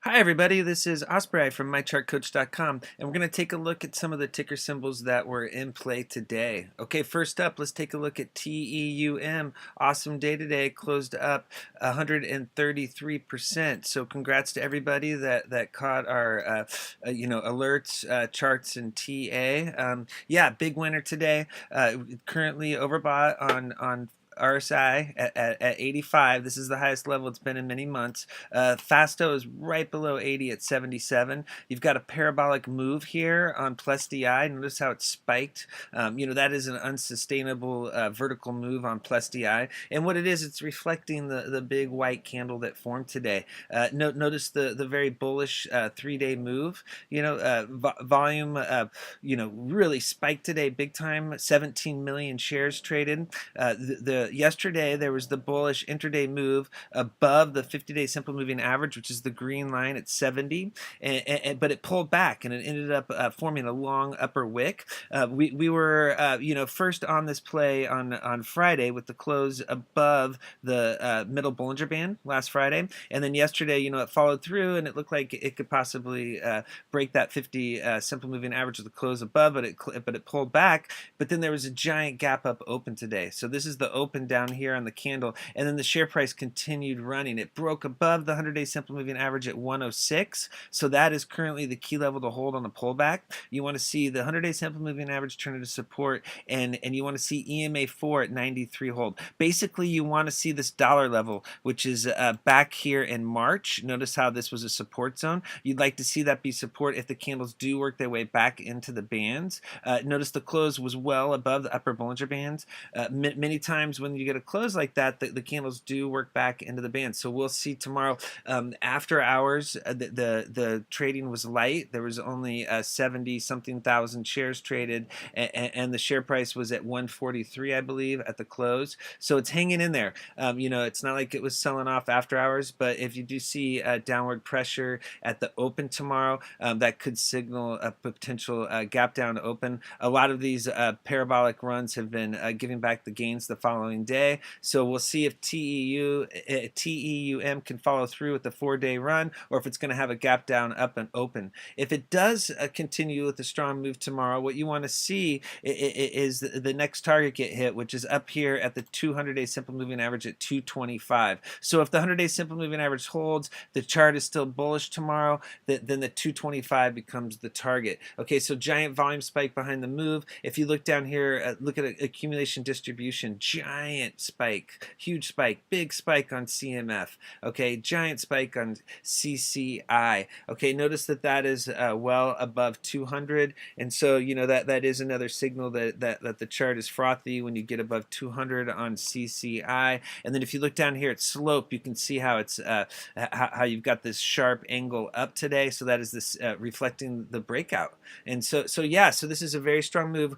Hi everybody, this is Ospreyeye from MyChartCoach.com, and we're going to take a look at some of the ticker symbols that were in play today. Okay, first up, let's take a look at TEUM. Awesome day today, closed up 133%. So congrats to everybody that caught our alerts, charts, and TA. Yeah, big winner today. Currently overbought on RSI at 85. This is the highest level it's been in many months. Fasto is right below 80 at 77. You've got a parabolic move here on plus DI. Notice how it spiked. That is an unsustainable vertical move on plus DI. And what it is, it's reflecting the big white candle that formed today. Notice the very bullish 3-day move. Volume, really spiked today big time. 17 million shares traded. Yesterday there was the bullish intraday move above the 50-day simple moving average, which is the green line at 70, but it pulled back and it ended up forming a long upper wick. We were first on this play on Friday with the close above the middle Bollinger Band last Friday, and then yesterday it followed through and it looked like it could possibly break that 50 simple moving average with the close above, but it pulled back. But then there was a giant gap up open today. So this is the open down here on the candle, and then the share price continued running. It broke above the 100-day simple moving average at 106, so that is currently the key level to hold on the pullback. You want to see the 100-day simple moving average turn into support, and you want to see EMA 4 at 93 hold. Basically, you want to see this dollar level, which is back here in March. Notice how this was a support zone. You'd like to see that be support if the candles do work their way back into the bands. Notice the close was well above the upper Bollinger Bands. Many times when you get a close like that, the candles do work back into the band. So we'll see tomorrow. After hours, the trading was light. There was only 70 something thousand shares traded, and the share price was at 143, I believe, at the close. So it's hanging in there. It's not like it was selling off after hours, but if you do see downward pressure at the open tomorrow, that could signal a potential gap down open. A lot of these parabolic runs have been giving back the gains the following day. So we'll see if TEUM can follow through with the 4-day run, or if it's going to have a gap down up and open. If it does continue with a strong move tomorrow, what you want to see is the next target get hit, which is up here at the 200-day simple moving average at 225. So if the 100-day simple moving average holds, the chart is still bullish tomorrow, then the 225 becomes the target. Okay, so giant volume spike behind the move. If you look down here, look at accumulation distribution, giant spike, huge spike, big spike on CMF. Okay, giant spike on CCI. Okay, notice that is well above 200, and so that is another signal that the chart is frothy when you get above 200 on CCI. And then if you look down here at slope, you can see how it's how you've got this sharp angle up today. So that is this reflecting the breakout. And so this is a very strong move.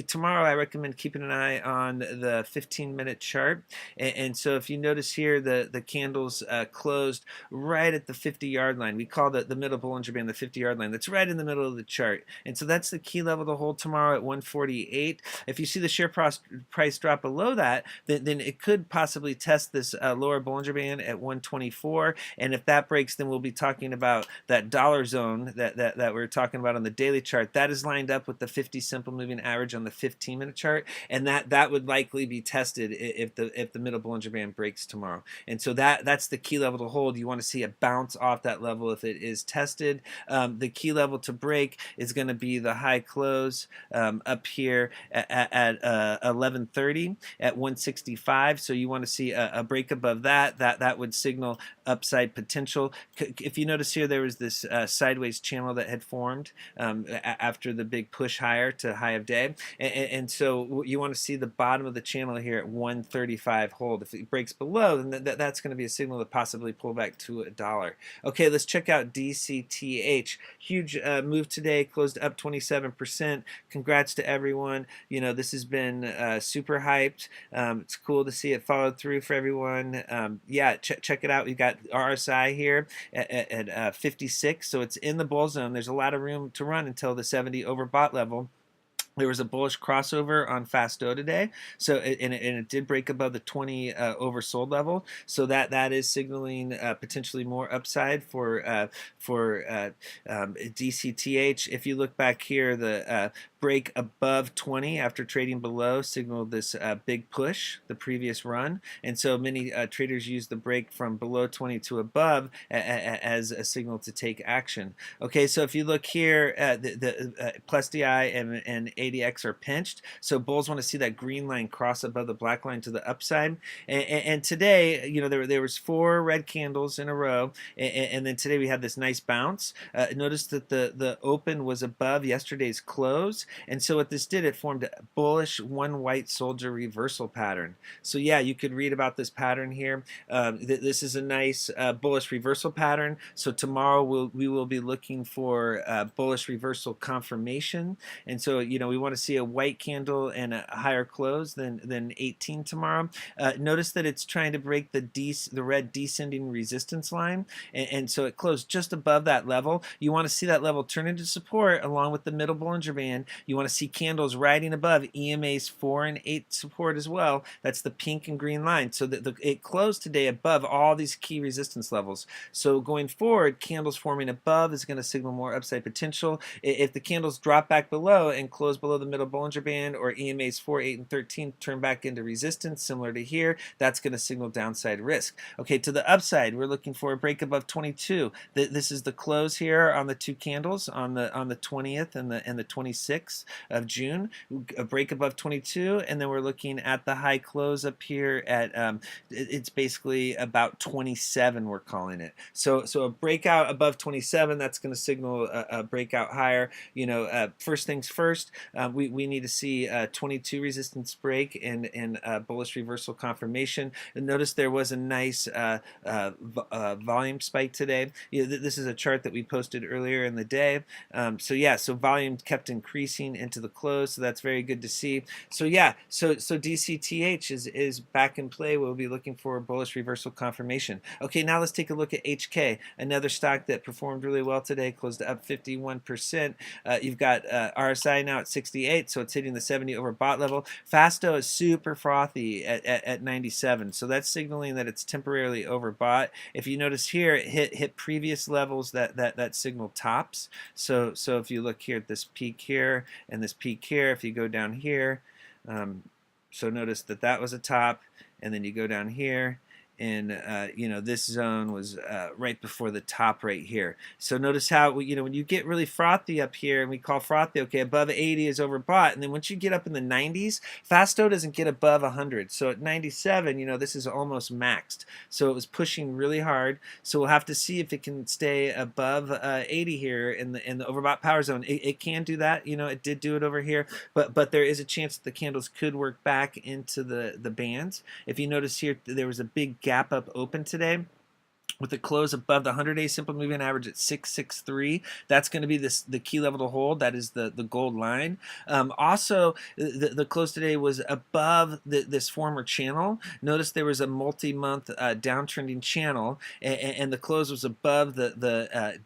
Tomorrow, I recommend keeping an eye on the 15-minute chart. And so if you notice here, the candles closed right at the 50-yard line. We call the middle Bollinger Band the 50-yard line. That's right in the middle of the chart. And so that's the key level to hold tomorrow at 148. If you see the share price drop below that, then it could possibly test this lower Bollinger Band at 124. And if that breaks, then we'll be talking about that dollar zone that we're talking about on the daily chart. That is lined up with the 50 simple moving average on the 15-minute chart, and that would likely be tested if the middle Bollinger Band breaks tomorrow. And so that's the key level to hold. You want to see a bounce off that level if it is tested. The key level to break is going to be the high close up here at 11:30 at 165. So you want to see a break above that. That would signal upside potential. If you notice here, there was this sideways channel that had formed after the big push higher to high of day, and so you want to see the bottom of the channel here at 135 hold. If it breaks below, then that's going to be a signal to possibly pull back to $1. Okay, let's check out DCTH. Huge move today, closed up 27%. Congrats to everyone. This has been super hyped. It's cool to see it followed through for everyone. Yeah, check it out. We've got RSI here at 56, so it's in the bull zone. There's a lot of room to run until the 70 overbought level. There was a bullish crossover on Fasto today, so it did break above the 20 oversold level, so that is signaling potentially more upside for DCTH. If you look back here, the break above 20 after trading below signaled this big push the previous run, and so many traders use the break from below 20 to above as a signal to take action. Okay, so if you look here, the plus DI and ADX are pinched, so bulls want to see that green line cross above the black line to the upside. And today, you know, there was 4 red candles in a row, and then today we had this nice bounce. Notice that the open was above yesterday's close, and so what this did, it formed a bullish one white soldier reversal pattern. So yeah, you could read about this pattern here. This is a nice bullish reversal pattern. So tomorrow we will be looking for bullish reversal confirmation, and so you know we want to see a white candle and a higher close than 18 tomorrow. Notice that it's trying to break the red descending resistance line, and so it closed just above that level. You want to see that level turn into support along with the middle Bollinger Band. You want to see candles riding above EMA's 4 and 8 support as well. That's the pink and green line. So that it closed today above all these key resistance levels. So going forward, candles forming above is going to signal more upside potential. If the candles drop back below and close below the middle Bollinger Band, or EMA's 4, 8, and 13 turn back into resistance, similar to here, that's going to signal downside risk. Okay, to the upside, we're looking for a break above 22. This is the close here on the 2 candles on the 20th and the 26th of June. A break above 22, and then we're looking at the high close up here at it's basically about 27. We're calling it. So a breakout above 27, that's going to signal a breakout higher. You know, first things first, we need to see 22 resistance break and bullish reversal confirmation. And notice there was a nice volume spike today. You know, this is a chart that we posted earlier in the day. So yeah, so volume kept increasing into the close, so that's very good to see. So yeah, so DCTH is back in play. We'll be looking for a bullish reversal confirmation. Okay, now let's take a look at HK, another stock that performed really well today, closed up 51%. You've got RSI now at 68, so it's hitting the 70 overbought level. Fasto is super frothy at 97, so that's signaling that it's temporarily overbought. If you notice here, it hit previous levels that signal tops. So if you look here at this peak here and this peak here, if you go down here, so notice that was a top, and then you go down here, and you know, this zone was right before the top right here. So notice how, you know, when you get really frothy up here, and we call frothy, okay, above 80 is overbought, and then once you get up in the 90s, Fasto doesn't get above 100. So at 97, you know, this is almost maxed. So it was pushing really hard. So we'll have to see if it can stay above 80 here in the overbought power zone. It can do that. You know, it did do it over here, but there is a chance that the candles could work back into the bands. If you notice here, there was a big gap up open today with a close above the 100-day simple moving average at 663. That's going to be the key level to hold. That is the gold line. Also, the close today was above this former channel. Notice there was a multi-month downtrending channel, and the close was above the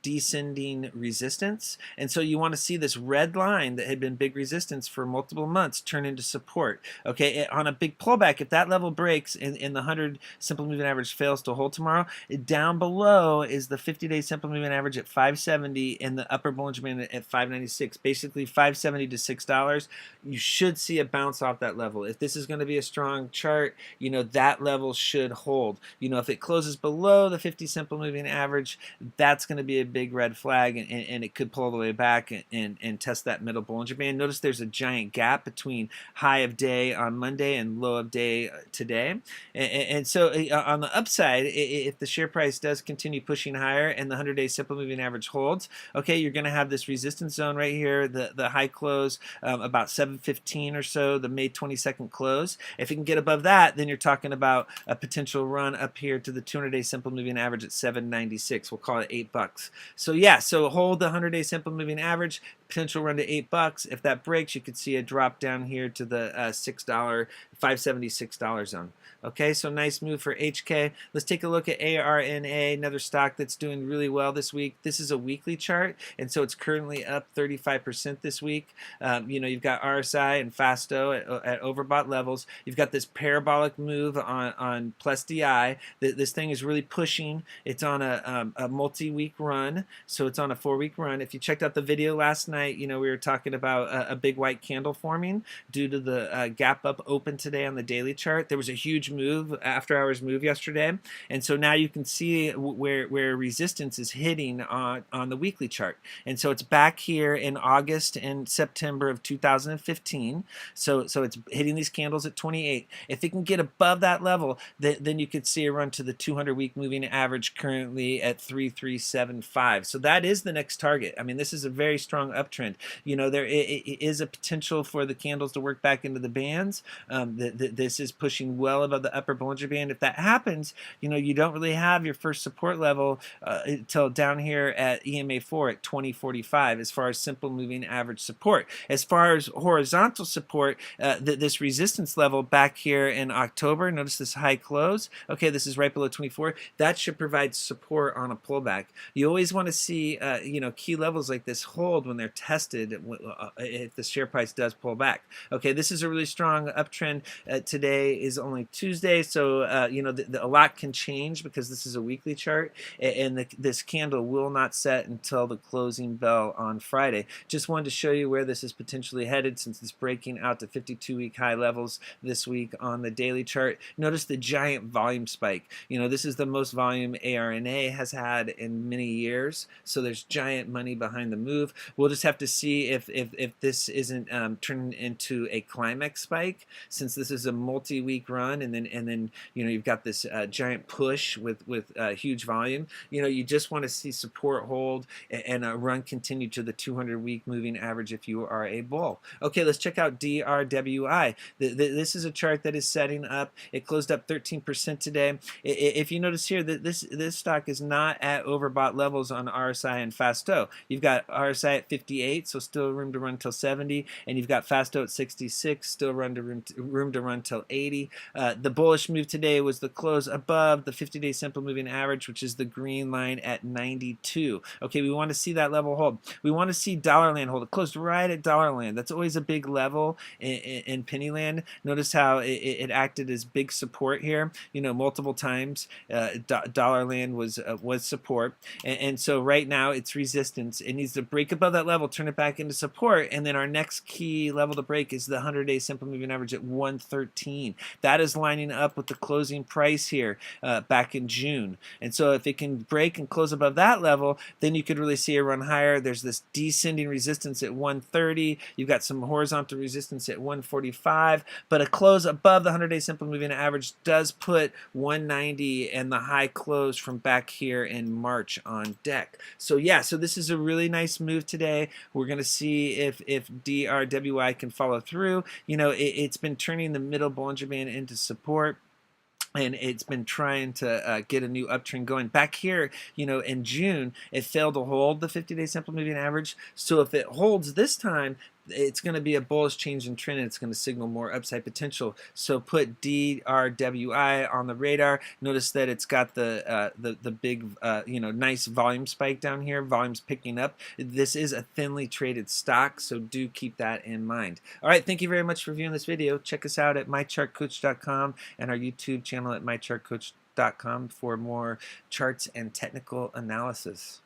descending resistance, and so you want to see this red line that had been big resistance for multiple months turn into support. Okay, on a big pullback, if that level breaks and the 100 simple moving average fails to hold tomorrow, down below is the 50-day simple moving average at 570 and the upper Bollinger Band at 596, basically 570 to $6. You should see a bounce off that level. If this is going to be a strong chart, you know, that level should hold. You know, if it closes below the 50 simple moving average, that's going to be a big red flag, and it could pull all the way back and test that middle Bollinger Band. Notice there's a giant gap between high of day on Monday and low of day today, and so on the upside, if the share price does continue pushing higher and the 100-day simple moving average holds, okay, you're going to have this resistance zone right here, the high close about 715 or so, the May 22nd close. If you can get above that, then you're talking about a potential run up here to the 200-day simple moving average at 796. We'll call it $8. So yeah, so hold the 100-day simple moving average, potential run to $8. If that breaks, you could see a drop down here to the $6 $576 zone. Okay, so nice move for HK. Let's take a look at ARNA, another stock that's doing really well this week. This is a weekly chart, and so it's currently up 35% this week. You've got RSI and Fasto at overbought levels. You've got this parabolic move on plus DI. This thing is really pushing. It's on a multi-week run, so it's on a 4-week run. If you checked out the video last night, we were talking about a big white candle forming due to the gap up open today on the daily chart. There was a huge move, after hours move yesterday, and so now you can see where resistance is hitting on the weekly chart. And so it's back here in August and September of 2015. So it's hitting these candles at 28. If it can get above that level, then you could see a run to the 200-week moving average currently at 3375. So that is the next target. I mean, this is a very strong uptrend. There is a potential for the candles to work back into the bands. This is pushing well above the upper Bollinger Band. If that happens, you don't really have your first support level until down here at EMA 4 at 2045 as far as simple moving average support. As far as horizontal support, this resistance level back here in October, notice this high close. Okay, this is right below 24. That should provide support on a pullback. You always want to see key levels like this hold when they're tested if the share price does pull back. Okay, this is a really strong uptrend. Today is only Tuesday, so a lot can change because this is a weekly chart, and this candle will not set until the closing bell on Friday. Just wanted to show you where this is potentially headed since it's breaking out to 52-week high levels this week on the daily chart. Notice the giant volume spike. This is the most volume ARNA has had in many years, so there's giant money behind the move. We'll just have to see if this isn't turning into a climax spike, since this is a multi-week run, and then you've got this giant push with huge volume. You just want to see support hold and a run continue to the 200-week moving average if you are a bull. Okay, let's check out DRWI. This is a chart that is setting up. It closed up 13% today. If you notice here that this stock is not at overbought levels on RSI and Fasto. You've got RSI at 58, so still room to run till 70, and you've got Fasto at 66, still room to run till 80. The bullish move today was the close above the 50-day simple moving average, which is the green line at 92. Okay, we want to see that level hold. We want to see Dollarland hold. It closed right at Dollarland. That's always a big level in Pennyland. Notice how it acted as big support here, multiple times. Dollarland was support, and so right now it's resistance. It needs to break above that level, turn it back into support, and then our next key level to break is the 100-day simple moving average at 113. That is lining up with the closing price here back in June. And so if it can break and close above that level, then you could really see a run higher. There's this descending resistance at 130. You've got some horizontal resistance at 145, but a close above the 100-day simple moving average does put 190 and the high close from back here in March on deck. So yeah, so this is a really nice move today. We're going to see if DRWI can follow through. It's been turning the middle Bollinger Band into support, and it's been trying to get a new uptrend going. Back here, in June, it failed to hold the 50-day simple moving average. So if it holds this time, it's going to be a bullish change in trend, and it's going to signal more upside potential. So put DRWI on the radar. Notice that it's got the big nice volume spike down here. Volume's picking up. This is a thinly traded stock, so do keep that in mind. All right, thank you very much for viewing this video. Check us out at mychartcoach.com and our YouTube channel at mychartcoach.com for more charts and technical analysis.